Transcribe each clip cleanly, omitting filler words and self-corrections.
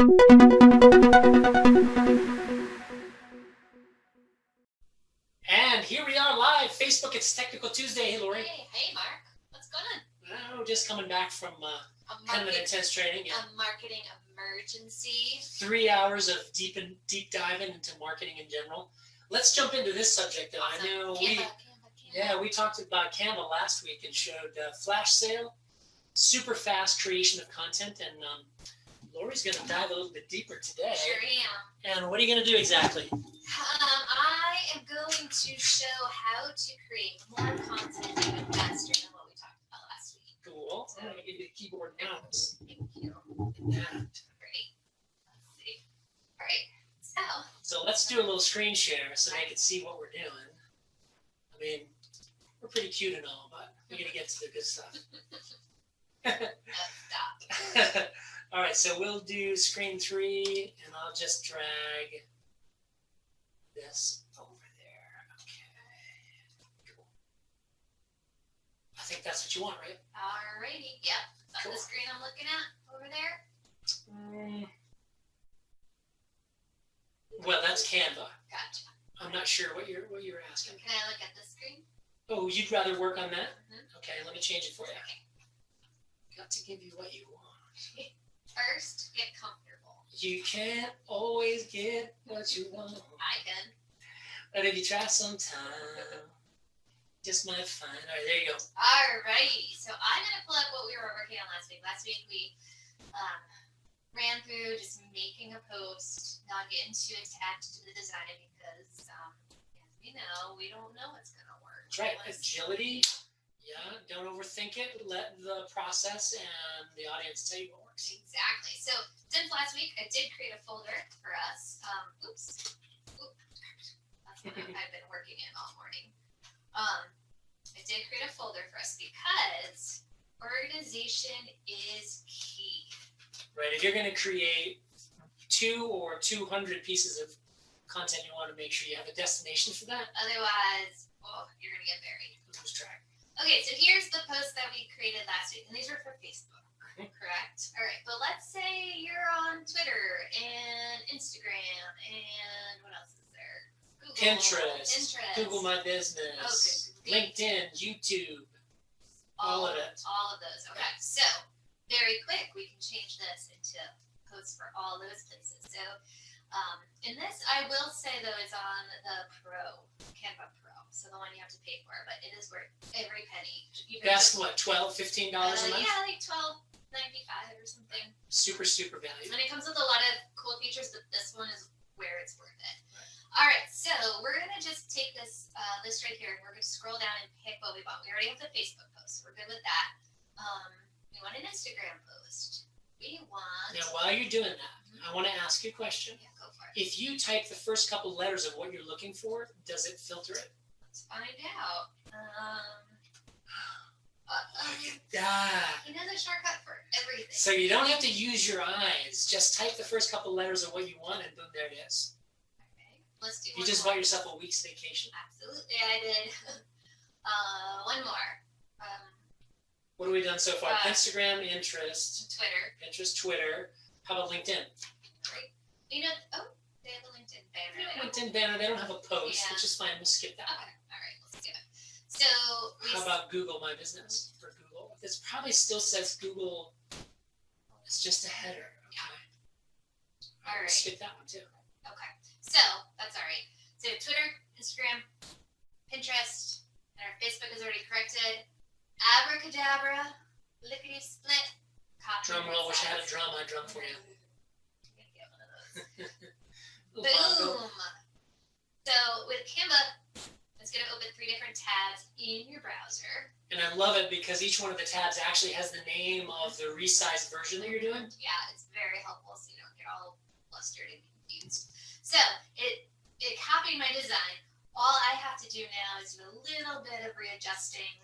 And here we are live, Facebook. It's Technical Tuesday. Hey, Laurie. Hey, Mark. What's going on? Oh, just coming back from kind of an intense training. Yeah. A marketing emergency. 3 hours of deep diving into marketing in general. Let's jump into this subject, though. Awesome. I know Canva. we talked about Canva last week and showed flash sale, super fast creation of content, and Laurie's going to dive a little bit deeper today. Sure am. And what are you going to do exactly? I am going to show how to create more content even faster than what we talked about last week. Cool. So, I'm going to give you the keyboard now. Thank you. That. Great. Let's see. All right. So let's do a little screen share so they can see what we're doing. I mean, we're pretty cute and all, but we're going to get to the good stuff. Stop. All right, so we'll do screen 3, and I'll just drag this over there. Okay, cool. I think that's what you want, right? Alrighty. Yep. That's Cool. the screen I'm looking at over there. Well, that's Canva. Gotcha. I'm not sure what you're asking. Can I look at the screen? Oh, you'd rather work on that? Mm-hmm. Okay, let me change it for you. Okay. Got to give you what you want. First, get comfortable. You can't always get what you want. I can. But if you try sometime, just might find. All right, there you go. Alrighty. So I'm going to pull up what we were working on last week. Last week we ran through just making a post, not getting too attached to the design because, as we know, we don't know what's going to work. That's right. Agility. Yeah, don't overthink it. Let the process and the audience tell you what works. Exactly. So since last week, I did create a folder for us. Oops. That's what I've been working in all morning. I did create a folder for us because organization is key. Right. If you're going to create 2 or 200 pieces of content, you want to make sure you have a destination for that. Otherwise, you're going to get buried. Lose track. Okay, so here's the post that we created last week, and these were for Facebook, correct? All right, but let's say you're on Twitter and Instagram, and what else is there? Google, Pinterest. Google My Business. Okay. LinkedIn, YouTube. All of it. All of those. Okay, so very quick, we can change this into posts for all those places. So in this, I will say, though, is on the Pro, Canva Pro. So the one you have to pay for, but it is worth every penny. That's what, $12, $15 a month? Yeah, like $12.95 or something. Super value. And it comes with a lot of cool features, but this one is where it's worth it. Right. All right, so we're gonna just take this list right here, and we're gonna scroll down and pick what we want. We already have the Facebook post, so we're good with that. We want an Instagram post. We want. Now, while you're doing that, I want to ask you a question. Yeah, go for it. If you type the first couple letters of what you're looking for, does it filter it? Let's find out. Look at that. He knows a shortcut for everything. So you don't have to use your eyes. Just type the first couple letters of what you want, and boom, there it is. Okay, let's do You one just more. bought yourself a week's vacation. Absolutely, I did. One more. What have we done so far? Instagram, Pinterest, Twitter. How about LinkedIn? Right. You know, they have a LinkedIn banner. LinkedIn banner, they don't have a post, Yeah. which is fine. We'll skip that. Okay, all right, let's do it. So How about Google My Business for Google? This probably still says Google. It's just a header. Okay. All right. Skip that one too. Okay, so that's all right. So Twitter, Instagram, Pinterest, and our Facebook is already corrected. Abracadabra, lickety split. Drum roll. Wish I had a drum. I'd drum for you. I'm gonna get one of those. Boom. So with Canva, it's going to open 3 different tabs in your browser. And I love it because each one of the tabs actually has the name of the resized version that you're doing. Yeah, it's very helpful so you don't get all flustered and confused. So it copied my design. All I have to do now is do a little bit of readjusting,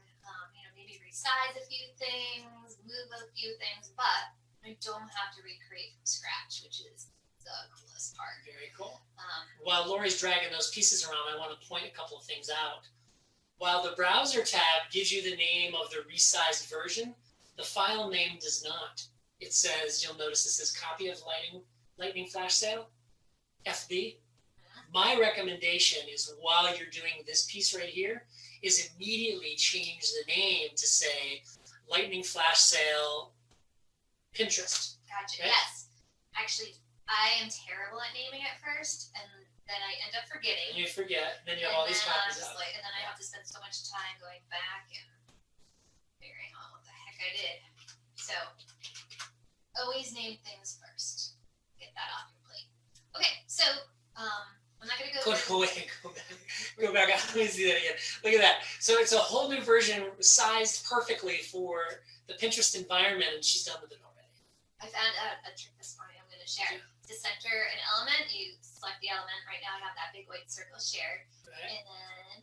maybe resize a few things, move a few things, but I don't have to recreate from scratch, which is the coolest part. Very cool. While Laurie's dragging those pieces around, I want to point a couple of things out. While the browser tab gives you the name of the resized version, the file name does not. It says, you'll notice it says copy of lighting lightning flash sale, FB. My recommendation is while you're doing this piece right here, is immediately change the name to say lightning flash sale Pinterest. Gotcha. Right? Yes. Actually, I am terrible at naming it first, and then I end up forgetting. And you forget, then you have all these copies up. And then I have to spend so much time going back and figuring out what the heck I did. So, always name things first. Get that off your plate. Okay, so I'm not gonna go. Go back. Let me see that again. Look at that. So it's a whole new version, sized perfectly for the Pinterest environment, and she's done with it already. I found out a trick this morning. I'm gonna share. To center an element, you select the element. Right now, I have that big white circle shared, Right.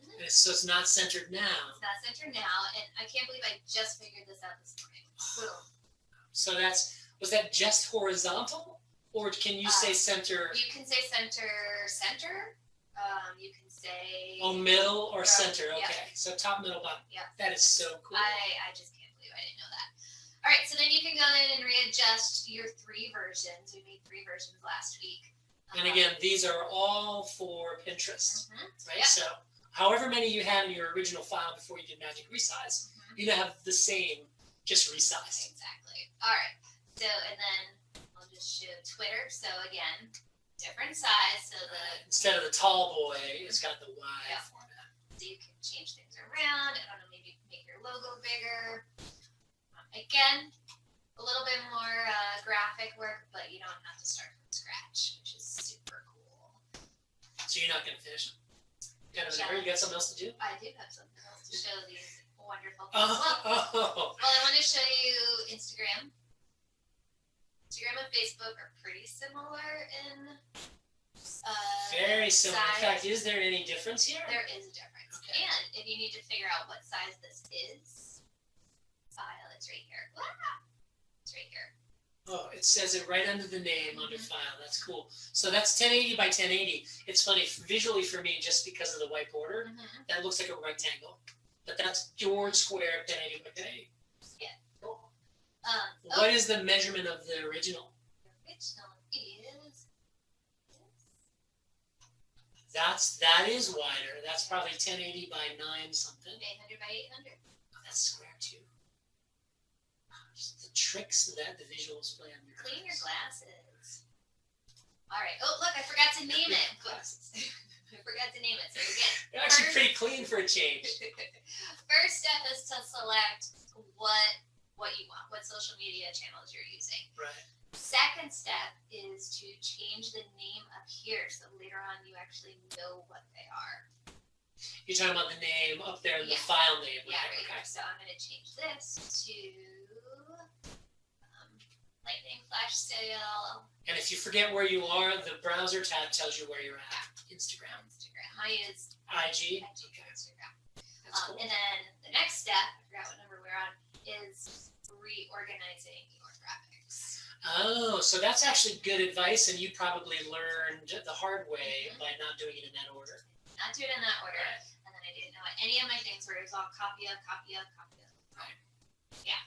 and then So it's not centered now. it's not centered now. And I can't believe I just figured this out this morning. Boom. So was that just horizontal, or can you say center? You can say center. You can say. Oh, middle or center. Yeah. Okay. So top, middle, bottom. Yeah. That is so cool. I just can't believe I didn't know that. All right, so then you can go in and readjust your 3 versions. We made 3 versions last week. And again, these are all for Pinterest, right? Yep. So however many you had in your original file before you did Magic Resize, you now have the same, just resized. Exactly. All right. So, and then I'll just show Twitter. So again, different size. So Instead of the tall boy, it's got the wide format. So you can change things around. I don't know, maybe make your logo bigger. Again, a little bit more graphic work, but you don't have to start from scratch, which is super cool. So you're not going to finish them? You got something else to do? I do have something else to show these wonderful things. Well, I want to show you Instagram. Instagram and Facebook are pretty similar in very similar. size. In fact, is there any difference here? There is a difference. Okay. And if you need to figure out what size this is, file, it's right here. It's right here. Oh, it says it right under the name, under file. That's cool. So that's 1080 by 1080. It's funny, visually for me, just because of the white border, that looks like a rectangle. But that's George Square 1080 by 1080. Yeah. Cool. What is the measurement of the original? The original is that is wider. That's probably 1080 by 9 something. 800 by 800. Oh, that's square too. The tricks that the visuals play on your Clean your eyes. glasses. All right. Oh, look, I forgot to name it. Glasses. I forgot to name it. So again, They're actually pretty clean for a change. first step is to select what you want, what social media channels you're using. Right. Second step is to change the name up here so later on you actually know what they are. You're talking about the name up there in the Yeah. file name. Yeah, Right? right here. So I'm going to change this to lightning flash sale. And if you forget where you are, the browser tab tells you where you're at. Instagram. I use IG. Instagram. That's cool. And then the next step, I forgot what number we're on, is reorganizing your graphics. Oh, so that's actually good advice, and you probably learned the hard way by not doing it in that order. Not do it in that order. And then I didn't know what any of my things were. It was all copy of. Right. Yeah.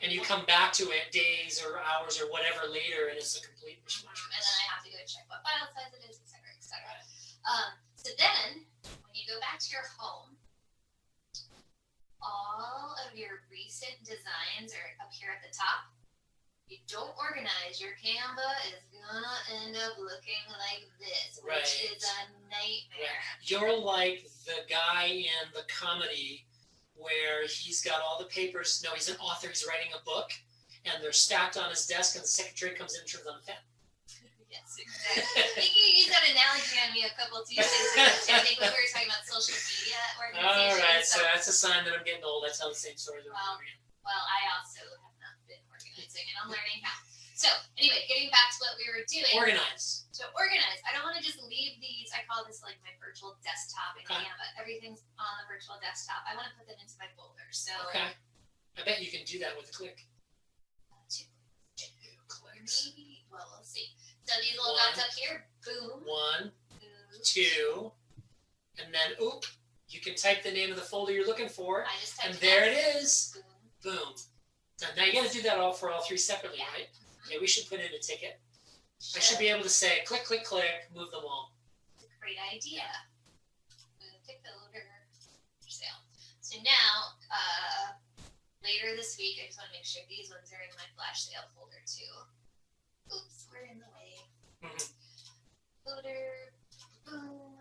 And you come back to it days or hours or whatever later, and it's a complete mishmash. And then I have to go check what file size it is, et cetera, et cetera. So then, when you go back to your home, all of your recent designs are up here at the top. If you don't organize, your Canva is gonna end up looking like this, which is a nightmare. Right. You're like the guy in the comedy where he's got all the papers. No, he's an author. He's writing a book, and they're stacked on his desk, and the secretary comes in and turns on the fan. Yes, exactly. I think you used that analogy on me a couple of Tuesdays ago. I think when we were talking about social media organization. All right, so that's a sign that I'm getting old. I tell the same stories over and over again. Well, I also have not been organizing, and I'm learning how. So, anyway, getting back to what we were doing. Organize. So, organize. I don't want to just leave these. I call this like my virtual desktop in Canva. Everything's on the virtual desktop. I want to put them into my folder. So, okay. I bet you can do that with a click. Two clicks. maybe. Well, we'll see. So these little dots up here. Boom. 1, Boom. 2, and then you can type the name of the folder you're looking for, I just typed and there this. it is. Boom. Boom. Now you got to do that for all 3 separately, Yeah. right? Okay, we should put in a ticket. I should be able to say, click, click, click, move them all. It's a great idea. Move to folder sale. So now, later this week, I just want to make sure these ones are in my flash sale folder too. Oops, we're in the way. Folder, boom.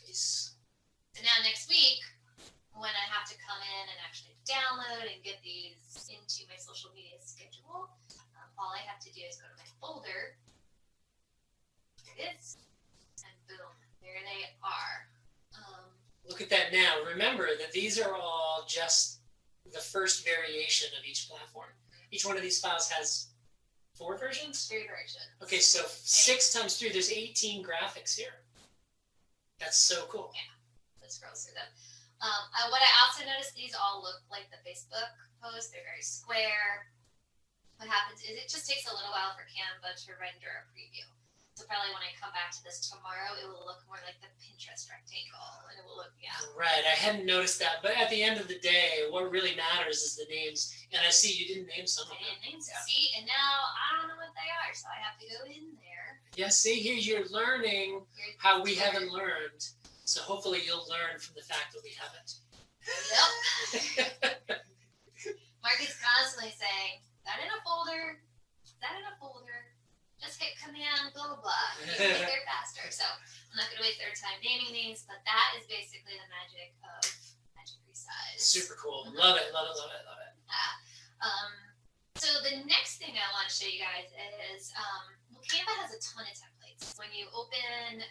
Nice. So now next week, when I have to come in and actually download and get these into my social media schedule, all I have to do is go to my folder. There it is. And boom, there they are. Look at that now. Remember that these are all just the first variation of each platform. Each one of these files has 4 versions? 3 versions. Okay, so 6 times 3, there's 18 graphics here. That's so cool. Yeah, let's scroll through them. What I also noticed, these all look like the Facebook post. They're very square. What happens is it just takes a little while for Canva to render a preview. So probably when I come back to this tomorrow, it will look more like the Pinterest rectangle, and it will look, Right, I hadn't noticed that, but at the end of the day, what really matters is the names. And I see you didn't name some of them. names. Yeah. See, and now I don't know what they are, so I have to go in there. Yeah, see here, you're learning how we haven't learned. So hopefully you'll learn from the fact that we haven't. Yep. Mark is constantly saying, that in a folder, that in a folder. Just hit command, blah, blah, blah. You can get there faster. So I'm not going to waste their time naming these, but that is basically the magic of Magic Resize. Super cool. Love it, love it, love it, love it. So the next thing I want to show you guys is, Canva has a ton of templates. When you open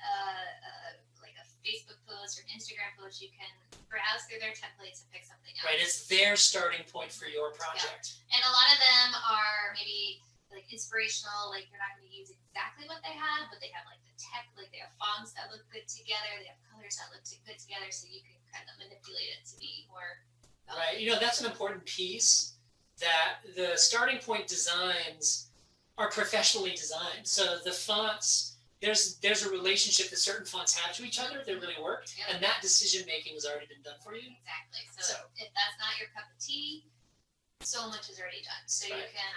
like a Facebook post or an Instagram post, you can browse through their templates and pick something else. Right, it's their starting point for your project. Yeah. And a lot of them are maybe like inspirational, like you're not going to use exactly what they have, but they have like the tech, like they have fonts that look good together, they have colors that look good together, so you can kind of manipulate it to be more right, that's an important piece, that the starting point designs are professionally designed. So the fonts, there's a relationship that certain fonts have to each other that really work, and that decision making has already been done for you. Exactly. So if that's not your cup of tea, so much is already done. So you can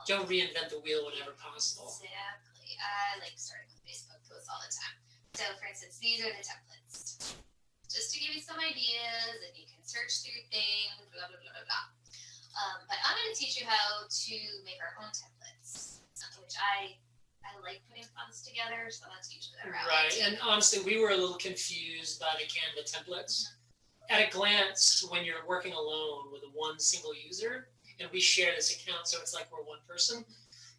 don't reinvent the wheel whenever possible. Exactly. I like starting with Facebook posts all the time. So for instance, these are the templates. Just to give you some ideas, and you can search through things, blah, blah, blah, blah, blah. But I'm going to teach you how to make our own templates, which I like putting fonts together, so that's usually the route. Right, and honestly, we were a little confused by the Canva templates. At a glance, when you're working alone with one single user, and we share this account, so it's like we're one person,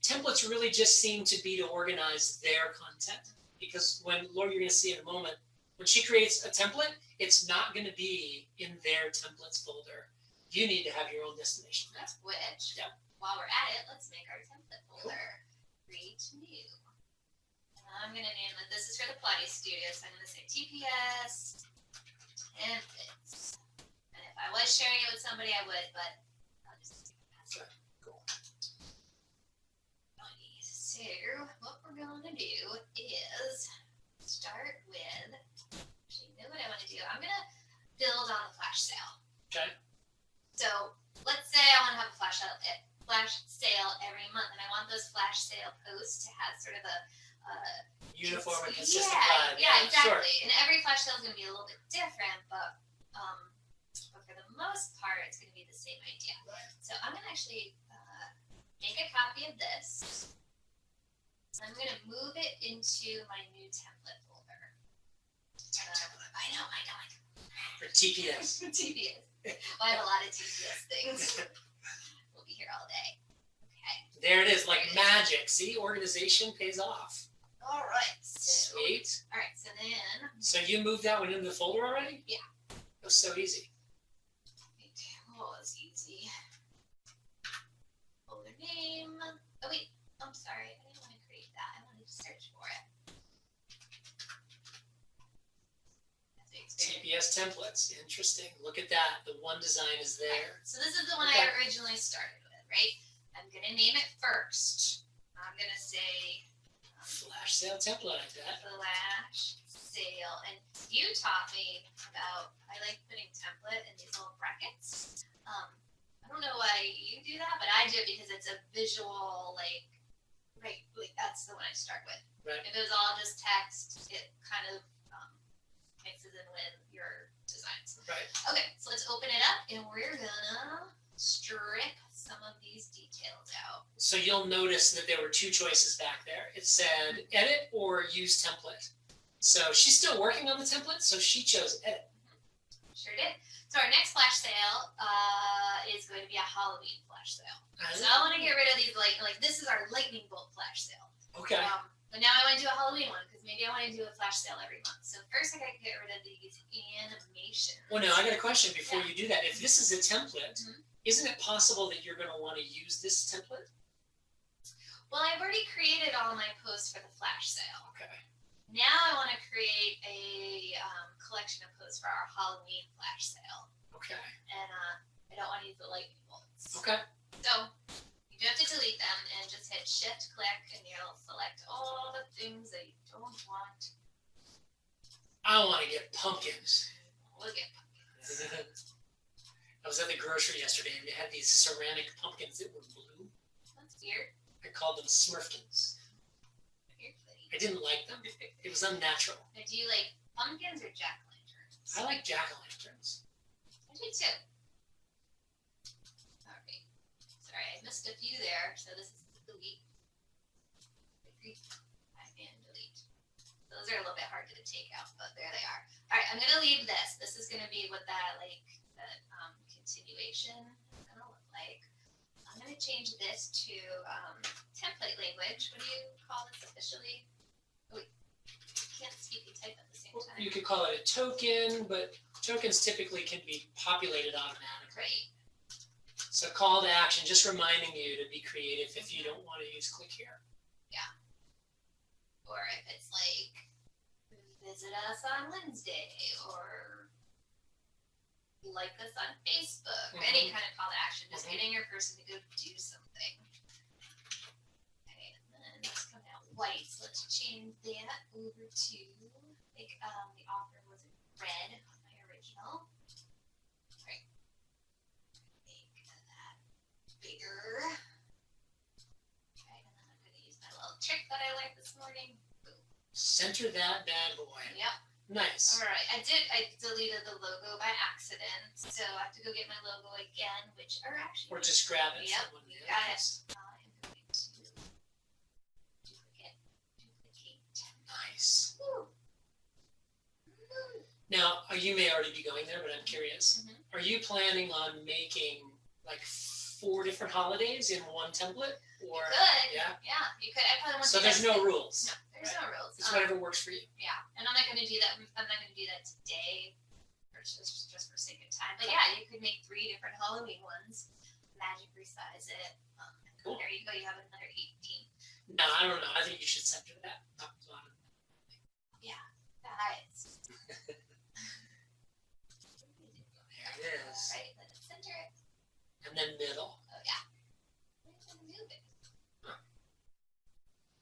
templates really just seem to be to organize their content. Because when, Laurie, you're going to see in a moment, when she creates a template, it's not going to be in their templates folder. You need to have your own destination. That's which, while we're at it, let's make our template folder. Create new. And I'm going to name it, this is for the Pilates studio, so I'm going to say TPS templates. And if I was sharing it with somebody, I would, but I'll just pass it. Cool. So what we're going to do is start with, actually, you know what I want to do? I'm going to build on the flash sale. Okay. So let's say I want to have a flash sale every month, and I want those flash sale posts to have sort of a uniform and consistent vibe. Yeah, exactly. Sure. And every flash sale is going to be a little bit different, but for the most part, it's going to be the same idea. Right. So I'm going to actually make a copy of this. I'm going to move it into my new template folder. I know. For TPS. TPS. Well, I have a lot of TPS things. We'll be here all day. Okay. There it is, like magic. See, organization pays off. All right. So, Sweet. all right. So then. So you moved that one into the folder already? Yeah. It was so easy. Oh, it's easy. Folder name. Oh wait. I'm sorry. I didn't want to create that. I wanted to search for it. TPS templates. Interesting. Look at that. The one design is there. So this is the one I originally started with, right? I'm going to name it first. I'm going to say flash sale template, I bet. Flash sale. And you taught me about, I like putting template in these little brackets. I'm I don't know why you do that, but I do it because it's a visual, like that's the one I start with. Right. If it was all just text, it kind of mixes in with your designs. Right. Okay, so let's open it up, and we're gonna strip some of these details out. So you'll notice that there were two choices back there. It said edit or use template. So she's still working on the template, so she chose edit. Sure did. So our next flash sale is going to be a Halloween flash sale. So I want to get rid of these, like this is our lightning bolt flash sale. Okay. But now I want to do a Halloween one because maybe I want to do a flash sale every month. So first I got to get rid of these animations. Well, no, I got a question before you do that. If this is a template, isn't it possible that you're going to want to use this template? Well, I've already created all my posts for the flash sale. Okay. Now I want to create a collection of posts for our Halloween flash sale. Okay. And I don't want to use the lightning bolts. Okay. So you do have to delete them and just hit shift click and you'll select all the things that you don't want. I want to get pumpkins. We'll get pumpkins. I was at the grocery yesterday and they had these ceramic pumpkins that were blue. That's weird. I called them Smurfkins. I didn't like them. It was unnatural. Now, do you like pumpkins or jack-o'-lanterns? I like jack-o'-lanterns. I do too. Alright. Sorry, I missed a few there, so this is delete. And delete. Those are a little bit harder to take out, but there they are. Alright, I'm gonna leave this. This is gonna be what that continuation is gonna look like. I'm gonna change this to template language. What do you call this officially? Oh, wait. Can't speak and type at the same time. You could call it a token, but tokens typically can be populated automatically. Right. So call to action, just reminding you to be creative if you don't want to use click here. Yeah. Or if it's like, visit us on Wednesday, or like us on Facebook, any kind of call to action, just getting your person to go do something. Okay, and then it's coming out white, so let's change that over to, like, the author was in red on my original. Right. Make that bigger. Okay, and then I'm going to use my little trick that I learned this morning. Boom. Center that bad boy. Yep. Nice. All right, I deleted the logo by accident, so I have to go get my logo again, which are actually. Or just grab it. Yep, from one of the got it. others. I'm going to duplicate. Nice. Woo. Now, you may already be going there, but I'm curious. Mhm. Are you planning on making like 4 different holidays in one template? Or You could. yeah. Yeah, you could. I probably want So to. there's no rules. No, there's no rules. It's whatever works for you. Yeah, and I'm not going to do that. I'm not going to do that today, or just for sake of time. But yeah, you could make 3 different Halloween ones. Magic resize it. Cool. There you go. You have another 18. No, I don't know. I think you should center that. Top to bottom. Yeah, guys. There it is. All right, let's center it. And then middle. Oh yeah. Move it.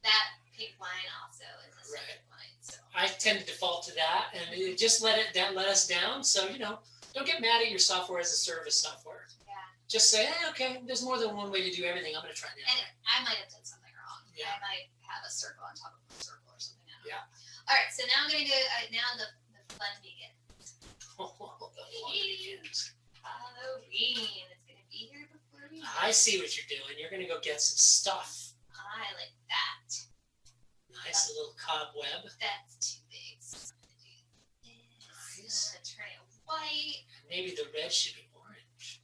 That pink line also is a centered line. So. I tend to default to that, and it just let us down. So don't get mad at your software as a service software. Yeah. Just say, hey, okay, there's more than one way to do everything. I'm going to try that. And I might have done something wrong. Yeah. I might have a circle on top of a circle or something. Yeah. All right, so now I'm going to do now the fun begins. Halloween. It's going to be here before we know I see what you're doing. You're going to go get some stuff. I like that. Nice little cobweb. That's too big. So I'm going to do this. I'm going to turn it white. Maybe the red should be orange.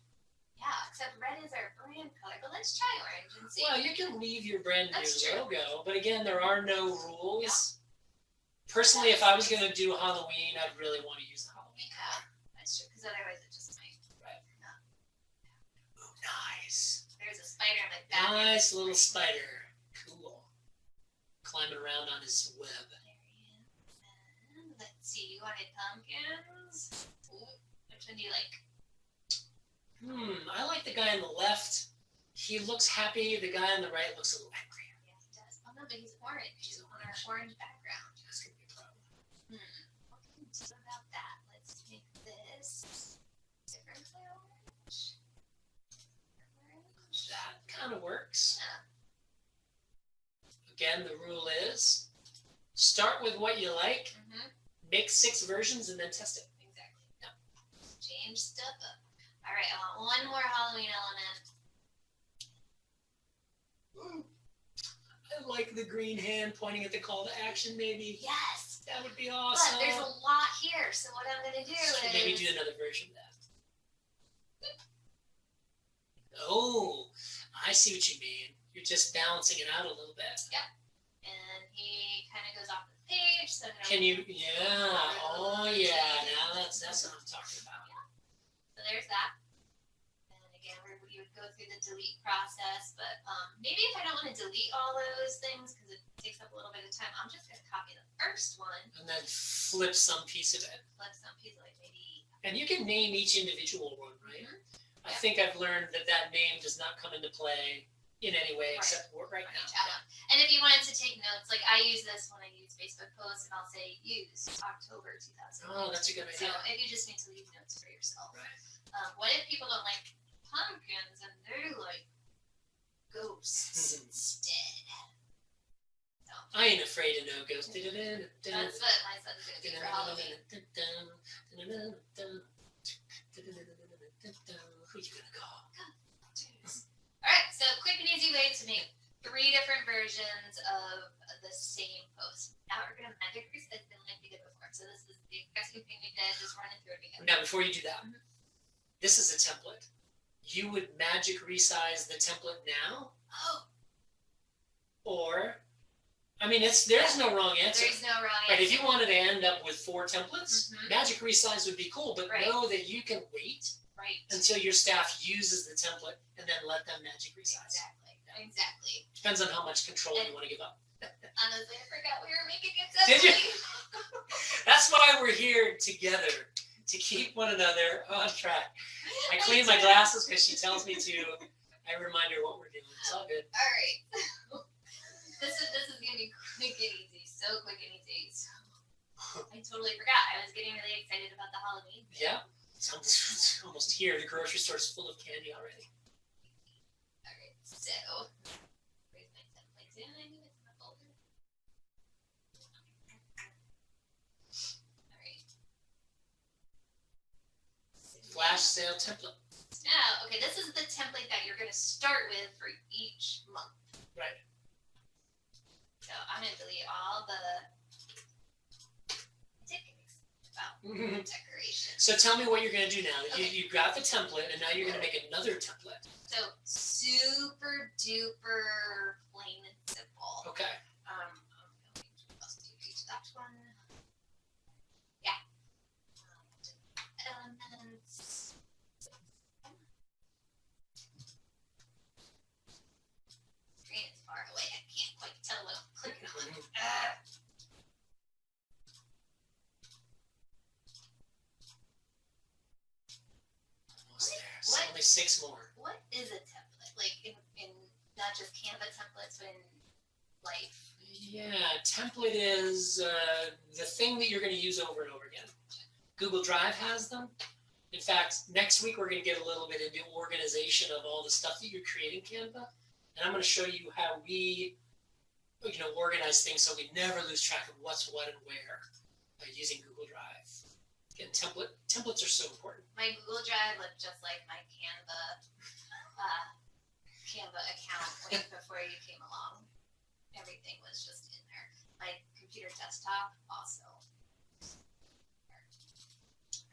Yeah, except red is our brand color. But let's try orange and see. Well, you can leave your brand new That's true. logo, but again, there are no rules. Yeah. Personally, if I was going to do Halloween, I'd really want to use the Halloween color. That's true, because otherwise it just might. Right. Not. Oh, nice. There's a spider in my back. Nice little spider. Cool. Climbing around on his web. There he is. And let's see, you wanted pumpkins? Ooh, which one do you like? I like the guy on the left. He looks happy. The guy on the right looks a little angry. Yeah, he does. Oh no, but he's orange. He's on our orange background. That's going to be a problem. What can we do about that? Let's make this different color orange. kind of works. Yeah. Again, the rule is start with what you like, make 6 versions, and then test it. Exactly. Yeah. Change stuff up. All right, I want one more Halloween element. I like the green hand pointing at the call to action, maybe. Yes. That would be awesome. But there's a lot here, so what I'm going to do is... Maybe do another version of that. Oh, I see what you mean. You're just balancing it out a little bit. Yeah. And he kind of goes off the page. So can you, yeah. Oh, yeah. Now that's what I'm talking about. Yeah. So there's that. And again, you would go through the delete process, but maybe if I don't want to delete all those things because it takes up a little bit of time, I'm just going to copy the first one. And then flip some piece of it. Flip some piece of it, maybe. And you can name each individual one, right? I think I've learned that name does not come into play in any way except right now. Yeah. And if you wanted to take notes, like I use this when I use Facebook posts, and I'll say use October 2000. Oh, that's a good idea. So if you just need to leave notes for yourself. Right. What if people don't like pumpkins and they like ghosts instead? So, I ain't afraid of no ghosts. that's what my son's going to do for Halloween. Who you gonna call? Alright, so quick and easy way to make 3 different versions of the same post. Now we're going to magic resize them like we did before. So this is the exact same thing we did, just running through it again. Now before you do that, this is a template. You would magic resize the template now? Oh. Or, I mean, there's no wrong answer. There's no wrong Right, answer. if you wanted to end up with 4 templates, magic resize would be cool, but know that you can wait until your staff uses the template and then let them magic resize. Exactly. Depends on how much control you want to give up. Honestly, I forgot we were making it Did you? That's why we're here together, to keep one another on track. I clean my glasses because she tells me to. I remind her what we're doing. It's all good. All right. This is going to be quick and easy. So quick and easy. So I totally forgot. I was getting really excited about the Halloween. Yeah. It's almost here. The grocery store's full of candy already. All right. So where's my templates? I knew it's in the folder. All right. Flash sale template. Now, okay, this is the template that you're going to start with for each month. Right. So I'm going to delete all the tickets about decoration. So tell me what you're going to do now. Okay. You've got the template, and now you're going to make another template. So super duper plain and simple. Okay. I'm going to just delete that one. Yeah. Elements. Screen is far away. I can't quite tell what I'm clicking on. Almost there. So only 6 more. What is a template? Like in not just Canva templates, but in life? Yeah, template is the thing that you're going to use over and over again. Google Drive has them. In fact, next week we're going to get a little bit into organization of all the stuff that you're creating in Canva. And I'm going to show you how we, organize things so we never lose track of what's what and where by using Google Drive. Again, templates are so important. My Google Drive looked just like my Canva account way before you came along. Everything was just in there. My computer desktop also.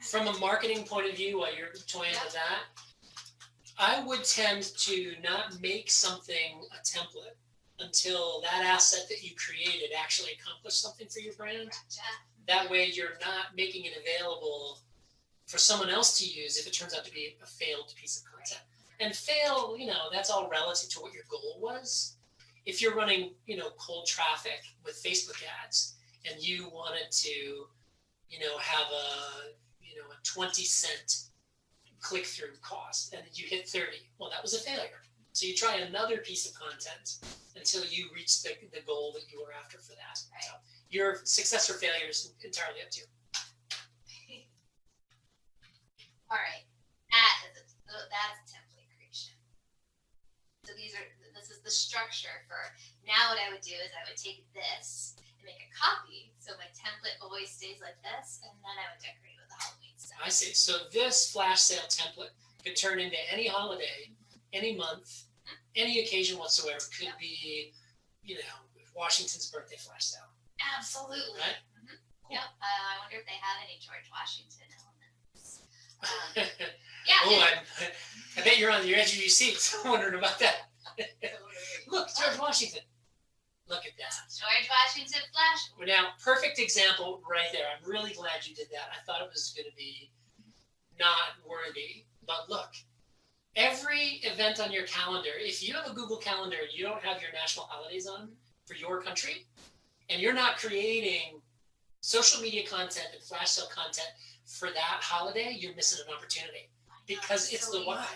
From a marketing point of view, while you're toying with that, I would tend to not make something a template until that asset that you created actually accomplished something for your brand. Gotcha. That way you're not making it available for someone else to use if it turns out to be a failed piece of content. And fail, that's all relative to what your goal was. If you're running, cold traffic with Facebook ads and you wanted to, have a 20-cent click-through cost and you hit 30, well, that was a failure. So you try another piece of content until you reach the goal that you were after for that. Right. So your success or failure is entirely up to you. All right, that's template creation. So this is the structure for, now what I would do is I would take this and make a copy, so my template always stays like this, and then I would decorate with the Halloween stuff. I see. So this flash sale template could turn into any holiday, any month, any occasion whatsoever. Could be, Washington's birthday flash sale. Absolutely. Right? Mm-hmm. Cool. Yep. I wonder if they have any George Washington elements. I bet you're on the edge of your seat wondering about that. Look, George Washington. Look at that. George Washington flash. Well, now, perfect example right there. I'm really glad you did that. I thought it was going to be not worthy. But look, every event on your calendar, if you have a Google Calendar and you don't have your national holidays on for your country, and you're not creating social media content and flash sale content for that holiday, you're missing an opportunity. Because it's the why.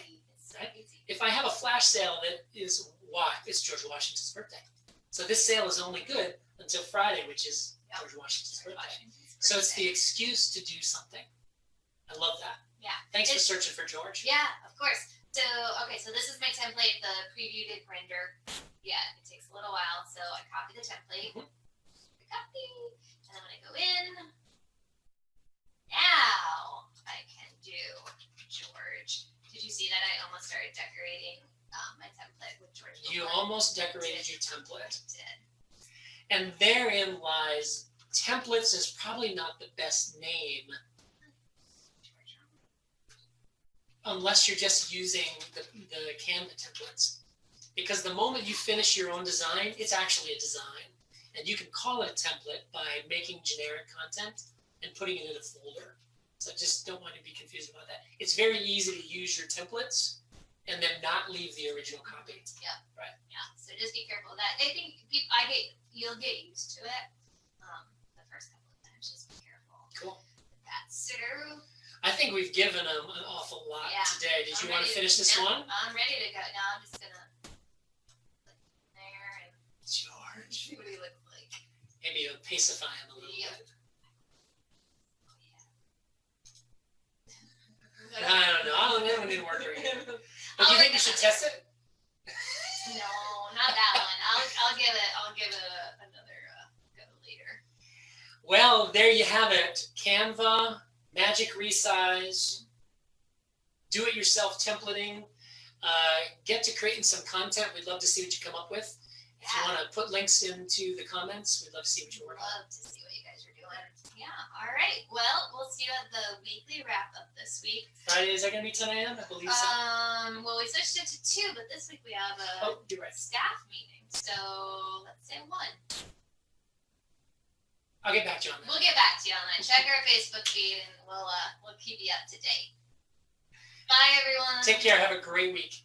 Right? If I have a flash sale that is why, it's George Washington's birthday. So this sale is only good until Friday, which is George Washington's birthday. So it's the excuse to do something. I love that. Yeah. Thanks for searching for George. Yeah, of course. So this is my template. The preview didn't render yet. It takes a little while. So I copy the template. Copy. And then when I go in, now I can do George. Did you see that I almost started decorating my template with George? You almost decorated your template. I did. And therein lies, templates is probably not the best name unless you're just using the Canva templates. Because the moment you finish your own design, it's actually a design. And you can call it a template by making generic content and putting it in a folder. So just don't want to be confused about that. It's very easy to use your templates and then not leave the original copy. Yeah. Right. Yeah. So just be careful of that. I think you'll get used to it the first couple of times. Just be careful. Cool. With that. So I think we've given them an awful lot today. Did you want to finish this one? I'm ready to go. Now I'm just gonna click there and George. what do you look like? Maybe you'll pacify him a little bit. I don't know. That one didn't work very good. But do you think we should test it? No, not that one. I'll give it another go later. Well, there you have it. Canva, magic resize, do-it-yourself templating. Get to creating some content. We'd love to see what you come up with. If you want to put links into the comments, we'd love to see what you work on. Love to see what you guys are doing. Yeah. All right. Well, we'll see you at the weekly wrap up this week. Friday, is that going to be 10 a.m.? I believe so. Well, we switched it to 2, but this week we have a staff meeting. So let's say 1. I'll get back to you on that. We'll get back to you on that. Check our Facebook feed, and we'll keep you up to date. Bye, everyone. Take care. Have a great week.